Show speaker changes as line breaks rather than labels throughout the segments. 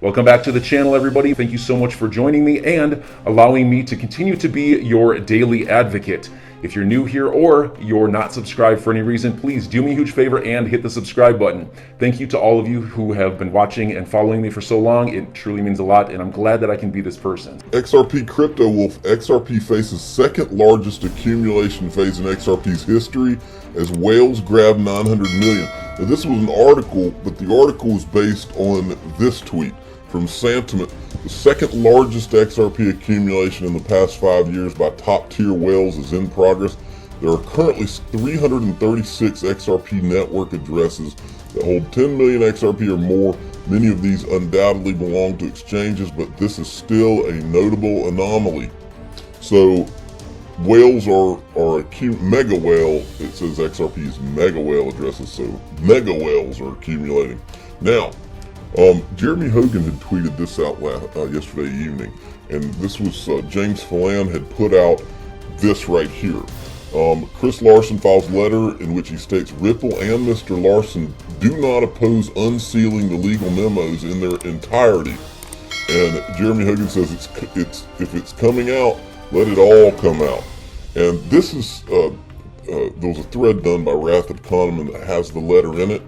Welcome back to the channel, everybody. Thank you so much for joining me and allowing me to continue to be your daily advocate. If you're new here or you're not subscribed for any reason, please do me a huge favor and hit the subscribe button. Thank you to all of you who have been watching and following me for so long. It truly means a lot, and I'm glad that I can be this person.
XRP crypto wolf. XRP faces second largest accumulation phase in XRP's history as whales grab 900 million. Now, this was an article, but the article was based on this tweet from Santiment. The second largest XRP accumulation in the past 5 years by top tier whales is in progress. There are currently 336 XRP network addresses that hold 10 million XRP or more. Many of these undoubtedly belong to exchanges, but this is still a notable anomaly. So whales are mega whale. It says XRP's mega whale addresses, so mega whales are accumulating. Now, Jeremy Hogan had tweeted this out yesterday evening, and this was James Phelan had put out this right here. Chris Larson files letter in which he states Ripple and Mr. Larson do not oppose unsealing the legal memos in their entirety. And Jeremy Hogan says if it's coming out, let it all come out. And this is there was a thread done by Eth Xrp that has the letter in it.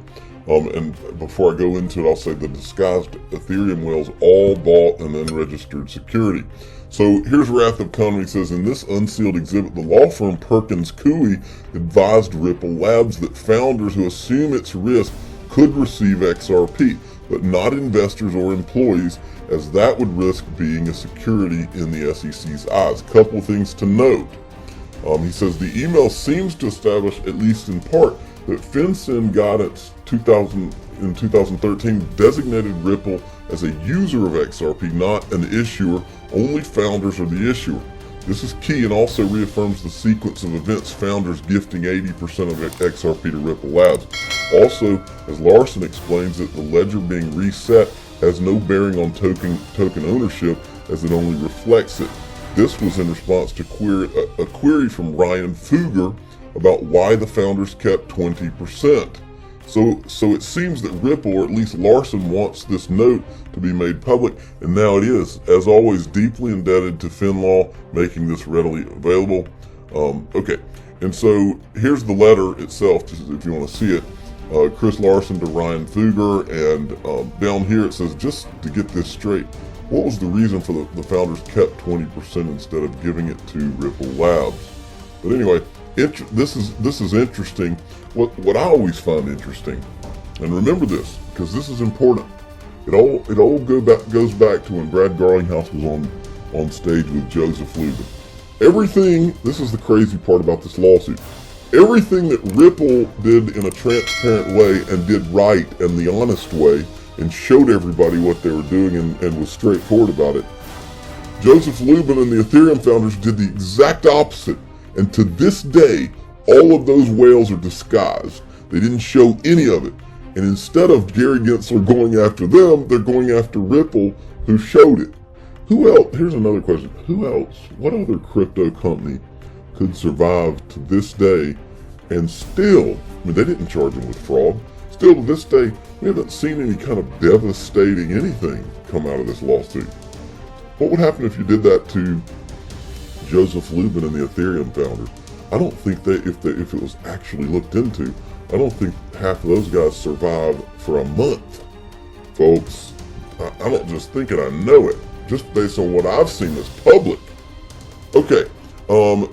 And before I go into it, I'll say the disguised Ethereum whales all bought an unregistered security. So here's Eth Xrp. He says, in this unsealed exhibit, the law firm Perkins Coie advised Ripple Labs that founders who assume its risk could receive XRP, but not investors or employees, as that would risk being a security in the SEC's eyes. Couple things to note. He says the email seems to establish, at least in part, that FinCEN guidance in 2013 designated Ripple as a user of XRP, not an issuer. Only founders are the issuer. This is key and also reaffirms the sequence of events, founders gifting 80% of XRP to Ripple Labs. Also, as Larson explains it, the ledger being reset has no bearing on token ownership, as it only reflects it. This was in response to a query from Ryan Fugger about why the founders kept 20%. So it seems that Ripple, or at least Larson, wants this note to be made public, and now it is. As always, deeply indebted to FinLaw making this readily available. Okay, and so here's the letter itself, just if you want to see it. Chris Larson to Ryan Fugger, and down here it says, just to get this straight, what was the reason for the founders kept 20% instead of giving it to Ripple Labs? But anyway, this is interesting. What I always find interesting, and remember this because this is important. It all goes back to when Brad Garlinghouse was on stage with Joseph Lubin. Everything. This is the crazy part about this lawsuit. Everything that Ripple did in a transparent way and did right and the honest way and showed everybody what they were doing and was straightforward about it. Joseph Lubin and the Ethereum founders did the exact opposite. And to this day, all of those whales are disguised. They didn't show any of it. And instead of Gary Gensler going after them, they're going after Ripple, who showed it. Who else? Here's another question. Who else? What other crypto company could survive to this day and still, I mean, they didn't charge them with fraud. Still to this day, we haven't seen any kind of devastating anything come out of this lawsuit. What would happen if you did that to Joseph Lubin and the Ethereum founders? I don't think if it was actually looked into, I don't think half of those guys survived for a month, folks. I don't just think it, I know it, just based on what I've seen that's public. Okay,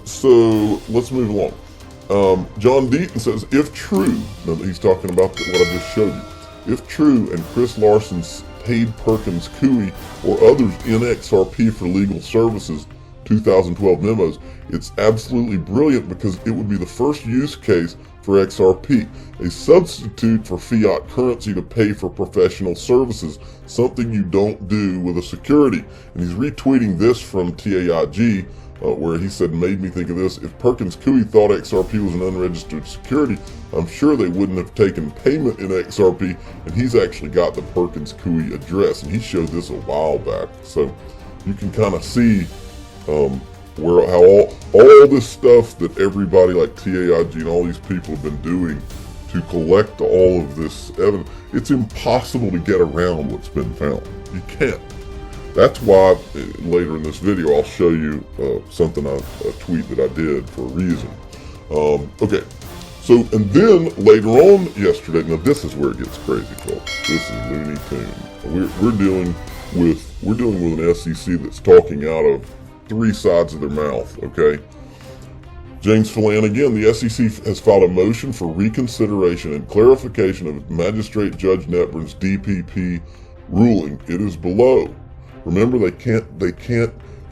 so let's move along. John Deaton says, if true, now he's talking about what I just showed you, if true and Chris Larson's paid Perkins Coie or others in XRP for legal services 2012 memos, it's absolutely brilliant because it would be the first use case for XRP, a substitute for fiat currency to pay for professional services, something you don't do with a security. And he's retweeting this from TAIG, where he said, made me think of this. If Perkins Coie thought XRP was an unregistered security, I'm sure they wouldn't have taken payment in XRP, and he's actually got the Perkins Coie address, and he showed this a while back. So you can kind of see how all this stuff that everybody like TAIG and all these people have been doing to collect all of this evidence, it's impossible to get around what's been found. You can't. That's why later in this video I'll show you a tweet that I did for a reason. Okay, so and then later on yesterday, now this is where it gets crazy, folks. This is Looney Tune. We're dealing with an SEC that's talking out of three sides of their mouth. Okay. James Flanagan, the SEC has filed a motion for reconsideration and clarification of Magistrate Judge Netburn's DPP ruling. It is below. Remember, they're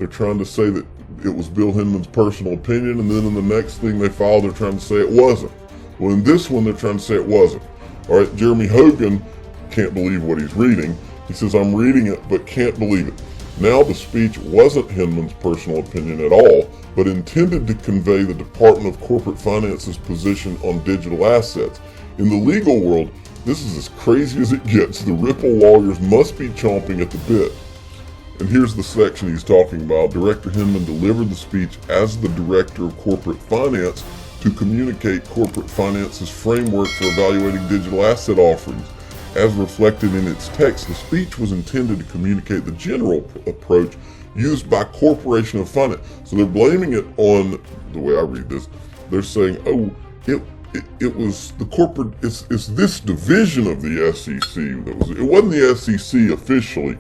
trying to say that it was Bill Hinman's personal opinion, and then in the next thing they filed, they're trying to say it wasn't. Well, in this one, they're trying to say it wasn't. All right, Jeremy Hogan can't believe what he's reading. He says, I'm reading it, but can't believe it. Now, the speech wasn't Hinman's personal opinion at all, but intended to convey the Department of Corporate Finance's position on digital assets. In the legal world, this is as crazy as it gets. The Ripple lawyers must be chomping at the bit. And here's the section he's talking about. Director Hinman delivered the speech as the Director of Corporate Finance to communicate corporate finance's framework for evaluating digital asset offerings. As reflected in its text, the speech was intended to communicate the general approach used by Corporation of Finance. So they're blaming it on, the way I read this, they're saying, oh, it was the corporate, it's this division of the SEC it wasn't the SEC officially.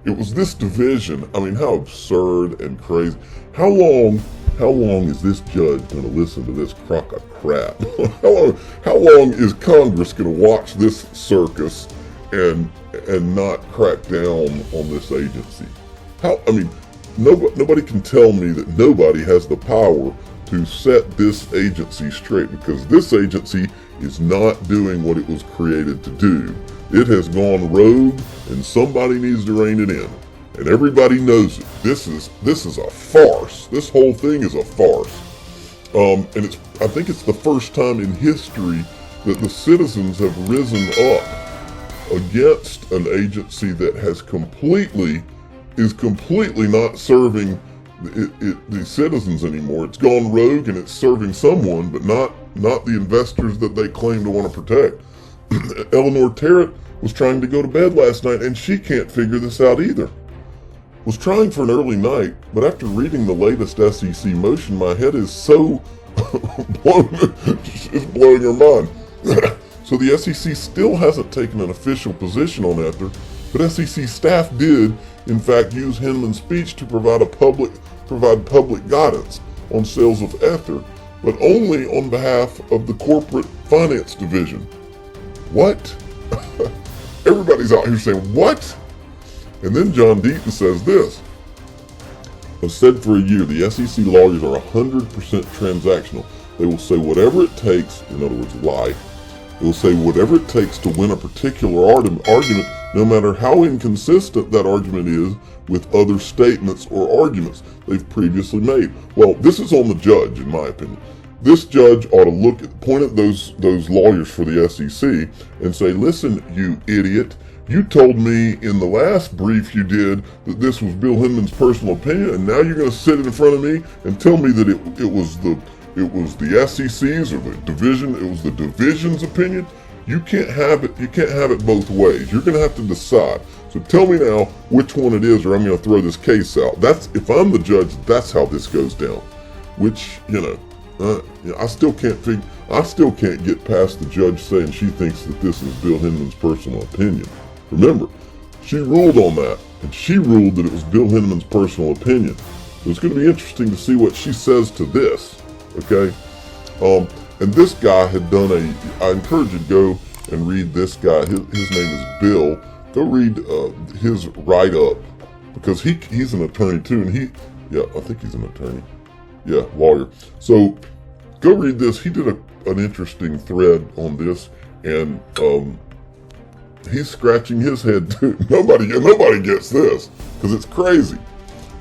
It was this division. I mean, how absurd and crazy. How long is this judge going to listen to this crock of crap? how long is Congress going to watch this circus and not crack down on this agency? Nobody can tell me that nobody has the power to set this agency straight, because this agency is not doing what it was created to do. It has gone rogue, and somebody needs to rein it in. And everybody knows it. This is a farce. This whole thing is a farce. And I think it's the first time in history that the citizens have risen up against an agency that is completely not serving the citizens anymore. It's gone rogue and it's serving someone, but not the investors that they claim to want to protect. Eleanor Terrett was trying to go to bed last night, and she can't figure this out either. Was trying for an early night, but after reading the latest SEC motion, my head is so it's blowing her mind. So the SEC still hasn't taken an official position on Ether, but SEC staff did, in fact, use Hinman's speech to provide public guidance on sales of Ether, but only on behalf of the Corporate Finance Division. What? Everybody's out here saying, what? And then John Deaton says this. I've said for a year, the SEC lawyers are 100% transactional. They will say whatever it takes, in other words, lie. They will say whatever it takes to win a particular argument, no matter how inconsistent that argument is with other statements or arguments they've previously made. Well, this is on the judge, in my opinion. This judge ought to point at those lawyers for the SEC and say, listen, you idiot, you told me in the last brief you did that this was Bill Hinman's personal opinion, and now you're going to sit in front of me and tell me that it was the SEC's or the division, it was the division's opinion. You can't have it. You can't have it both ways. You're going to have to decide. So tell me now which one it is, or I'm going to throw this case out. If I'm the judge, that's how this goes down. Which, I still can't get past the judge saying she thinks that this is Bill Hinman's personal opinion. Remember, she ruled on that, and she ruled that it was Bill Hinman's personal opinion. So it's going to be interesting to see what she says to this. Okay, and this guy had done I encourage you to go and read this guy. His name is Bill. Go read his write-up, because he's an attorney too, and I think he's an attorney. Yeah, lawyer. So go read this. He did an interesting thread on this, and he's scratching his head too. Nobody gets this, because it's crazy.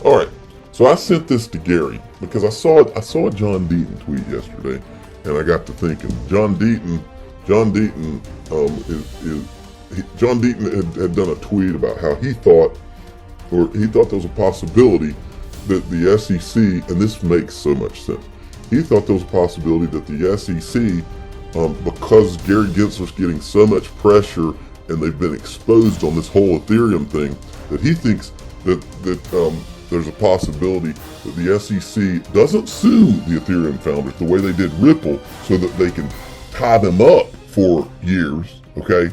All right. So I sent this to Gary because I saw a John Deaton tweet yesterday, and I got to thinking. John Deaton had done a tweet about how he thought there was a possibility that the SEC, and this makes so much sense. He thought there was a possibility that the SEC, because Gary Gensler's getting so much pressure and they've been exposed on this whole Ethereum thing, that he thinks that there's a possibility that the SEC doesn't sue the Ethereum founders the way they did Ripple, so that they can tie them up for years, okay?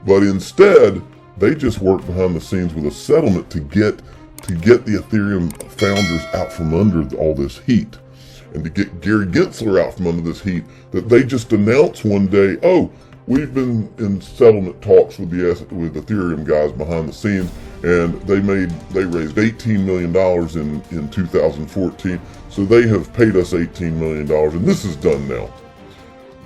But instead, they just work behind the scenes with a settlement to get the Ethereum founders out from under all this heat, and to get Gary Gensler out from under this heat, that they just announced one day, oh, we've been in settlement talks with Ethereum guys behind the scenes, and they raised $18 million in 2014, so they have paid us $18 million, and this is done now.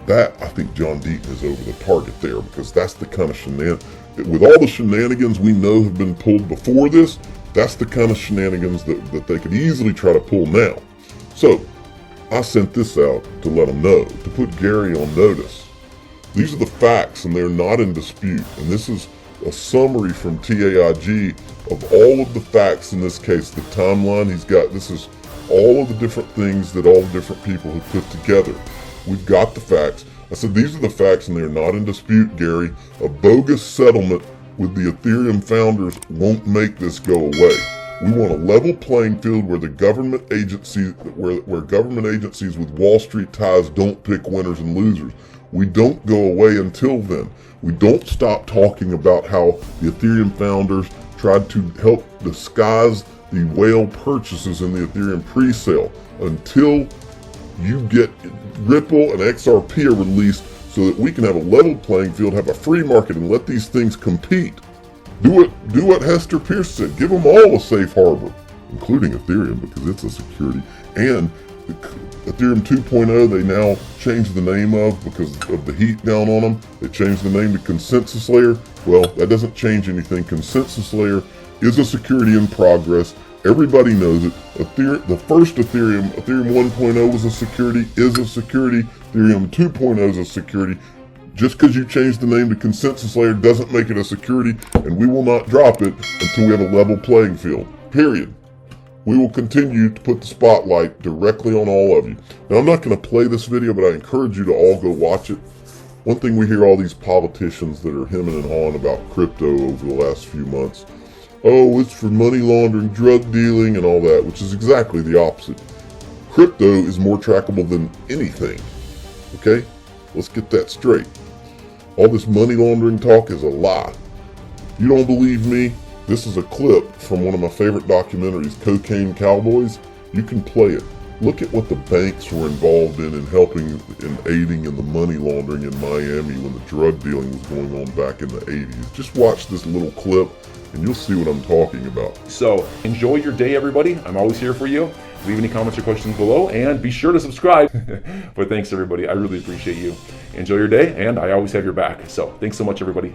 That, I think John Deaton is over the target there, because that's the kind of shenanigans, with all the shenanigans we know have been pulled before this, that's the kind of shenanigans that they could easily try to pull now. So, I sent this out to let them know, to put Gary on notice. These are the facts, and they're not in dispute. And this is a summary from TAIG of all of the facts in this case, the timeline he's got. This is all of the different things that all the different people have put together. We've got the facts. I said, these are the facts, and they're not in dispute, Gary. A bogus settlement with the Ethereum founders won't make this go away. We want a level playing field where the government agencies, where government agencies with Wall Street ties don't pick winners and losers. We don't go away until then. We don't stop talking about how the Ethereum founders tried to help disguise the whale purchases in the Ethereum pre-sale until you get Ripple and XRP are released, so that we can have a level playing field, have a free market, and let these things compete. Do what Hester Pierce said. Give them all a safe harbor, including Ethereum, because it's a security. And Ethereum 2.0, they now changed the name of, because of the heat down on them. They changed the name to Consensus Layer. Well, that doesn't change anything. Consensus Layer is a security in progress. Everybody knows it. The first Ethereum 1.0 was a security, is a security. Ethereum 2.0 is a security. Just because you change the name to Consensus Layer doesn't make it a security, and we will not drop it until we have a level playing field. Period. We will continue to put the spotlight directly on all of you. Now, I'm not going to play this video, but I encourage you to all go watch it. One thing we hear all these politicians that are hemming and hawing about crypto over the last few months, oh, it's for money laundering, drug dealing, and all that, which is exactly the opposite. Crypto is more trackable than anything. Okay? Let's get that straight. All this money laundering talk is a lie. You don't believe me? This is a clip from one of my favorite documentaries, Cocaine Cowboys. You can play it. Look at what the banks were involved in helping and aiding in the money laundering in Miami when the drug dealing was going on back in the 80s. Just watch this little clip and you'll see what I'm talking about.
So enjoy your day, everybody. I'm always here for you. Leave any comments or questions below, and be sure to subscribe. But thanks, everybody. I really appreciate you. Enjoy your day, and I always have your back. So thanks so much, everybody.